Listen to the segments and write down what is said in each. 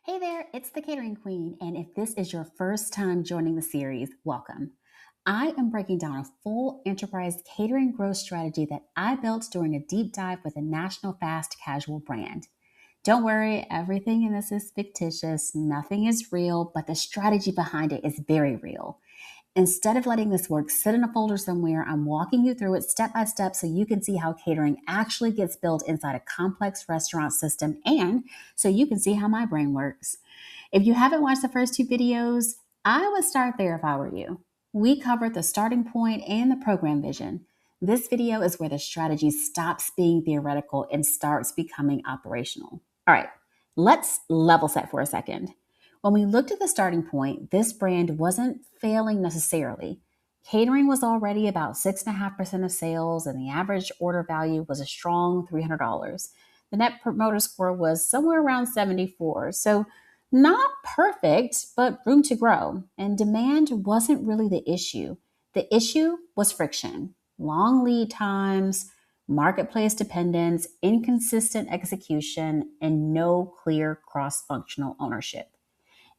Hey there, it's the Catering Queen, and if this is your first time joining the series, welcome. I am breaking down a full enterprise catering growth strategy that I built during a deep dive with a national fast casual brand. Don't worry, everything in this is fictitious, nothing is real, but the strategy behind it is very real. Instead of letting this work sit in a folder somewhere, I'm walking you through it step by step so you can see how catering actually gets built inside a complex restaurant system and so you can see how my brain works. If you haven't watched the first two videos, I would start there if I were you. We covered the starting point and the program vision. This video is where the strategy stops being theoretical and starts becoming operational. All right, let's level set for a second. When we looked at the starting point, this brand wasn't failing necessarily. Catering was already about 6.5% of sales, and the average order value was a strong $300. The net promoter score was somewhere around 74. So, not perfect, but room to grow. And demand wasn't really the issue. The issue was friction, long lead times, marketplace dependence, inconsistent execution, and no clear cross functional ownership.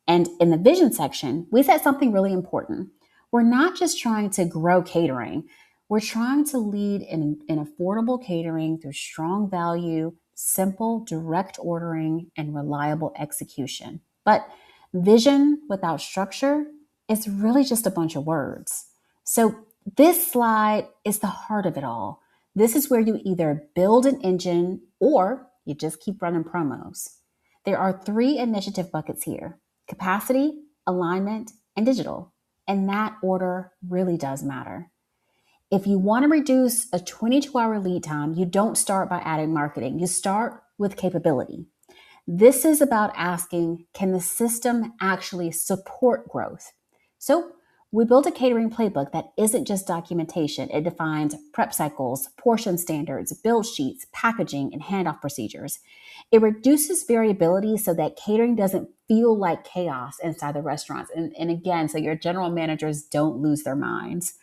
And in the vision section, we said something really important. We're not just trying to grow catering, we're trying to lead in affordable catering through strong value, simple, direct ordering, and reliable execution. But vision without structure is really just a bunch of words. So this slide is the heart of it all. This is where you either build an engine or you just keep running promos. There are three initiative buckets here: capacity, alignment, and digital. And that order really does matter. If you want to reduce a 22-hour lead time, you don't start by adding marketing. You start with capability. This is about asking, can the system actually support growth? So we built a catering playbook that isn't just documentation. It defines prep cycles, portion standards, build sheets, packaging, and handoff procedures. It reduces variability so that catering doesn't feel like chaos inside the restaurants. And again, so your general managers don't lose their minds.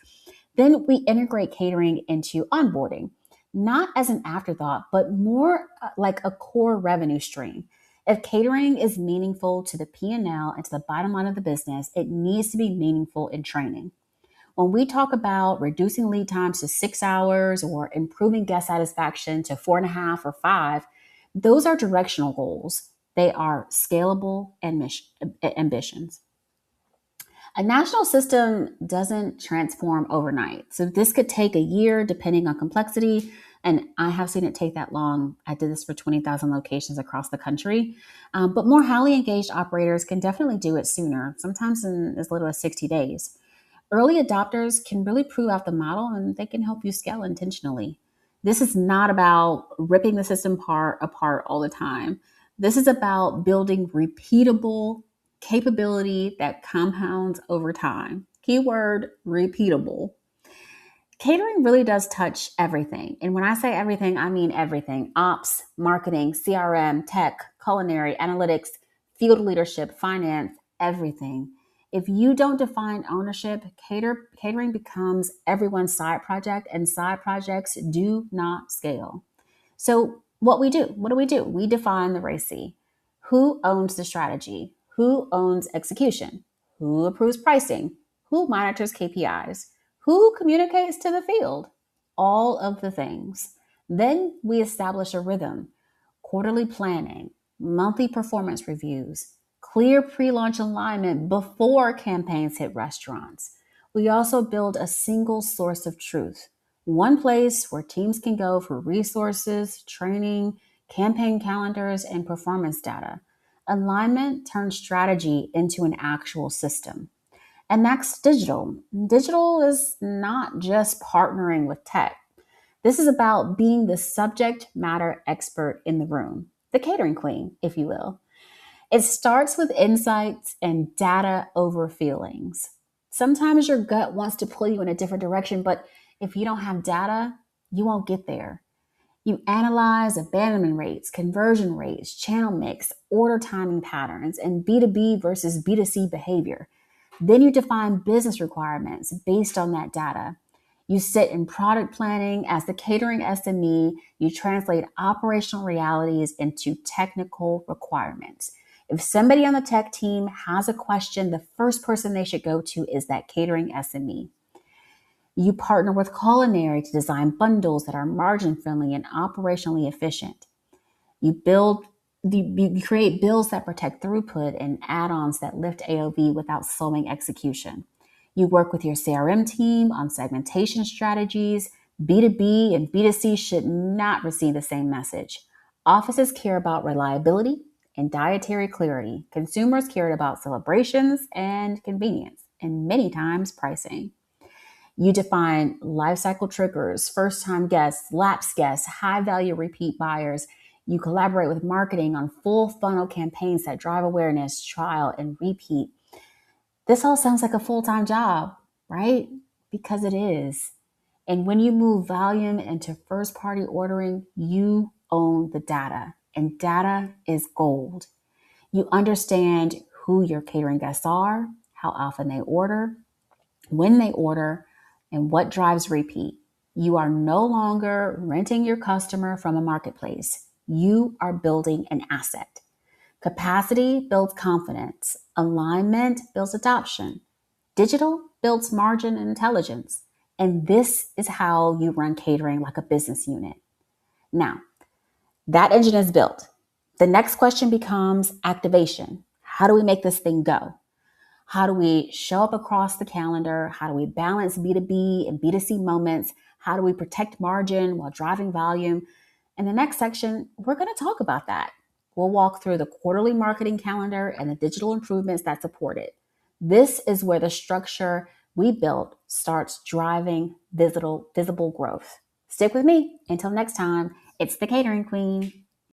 Then we integrate catering into onboarding, not as an afterthought, but more like a core revenue stream. If catering is meaningful to the P&L and L and to the bottom line of the business, it needs to be meaningful in training. When we talk about reducing lead times to 6 hours or improving guest satisfaction to 4.5 or 5, those are directional goals. They are scalable and ambitions. A national system doesn't transform overnight. So this could take a year depending on complexity. And I have seen it take that long. I did this for 20,000 locations across the country. But more highly engaged operators can definitely do it sooner, sometimes in as little as 60 days. Early adopters can really prove out the model and they can help you scale intentionally. This is not about ripping the system apart all the time. This is about building repeatable capability that compounds over time. Keyword repeatable. Catering really does touch everything. And when I say everything, I mean everything: ops, marketing, CRM, tech, culinary, analytics, field leadership, finance, everything. If you don't define ownership, catering becomes everyone's side project, and side projects do not scale. So, what do? We define the RACI. Who owns the strategy? Who owns execution? Who approves pricing? Who monitors KPIs? Who communicates to the field? All of the things. Then we establish a rhythm: quarterly planning, monthly performance reviews, clear pre launch alignment before campaigns hit restaurants. We also build a single source of truth, one place where teams can go for resources, training, campaign calendars, and performance data. Alignment turns strategy into an actual system. And next, digital. Digital is not just partnering with tech. This is about being the subject matter expert in the room, the catering queen, if you will. It starts with insights and data over feelings. Sometimes your gut wants to pull you in a different direction, but if you don't have data, you won't get there. You analyze abandonment rates, conversion rates, channel mix, order timing patterns, and B2B versus B2C behavior. Then you define business requirements based on that data. You sit in product planning as the catering SME. You translate operational realities into technical requirements. If somebody on the tech team has a question, the first person they should go to is that catering SME. You partner with culinary to design bundles that are margin friendly and operationally efficient. You create bills that protect throughput and add-ons that lift AOV without slowing execution. You work with your CRM team on segmentation strategies. B2B and B2C should not receive the same message. Offices care about reliability and dietary clarity. Consumers cared about celebrations and convenience, and many times pricing. You define life cycle triggers, first time guests, lapsed guests, high value repeat buyers. You collaborate with marketing on full funnel campaigns that drive awareness, trial, and repeat. This all sounds like a full time job, right? Because it is. And when you move volume into first party ordering, you own the data, and data is gold. You understand who your catering guests are, how often they order, when they order, and what drives repeat. You are no longer renting your customer from a marketplace. You are building an asset. Capacity builds confidence. Alignment builds adoption. Digital builds margin and intelligence. And this is how you run catering like a business unit. Now, that engine is built. The next question becomes activation. How do we make this thing go? How do we show up across the calendar? How do we balance B2B and B2C moments? How do we protect margin while driving volume? In the next section, we're going to talk about that. We'll walk through the quarterly marketing calendar and the digital improvements that support it. This is where the structure we built starts driving visible growth. Stick with me. Until next time, it's the Catering Queen.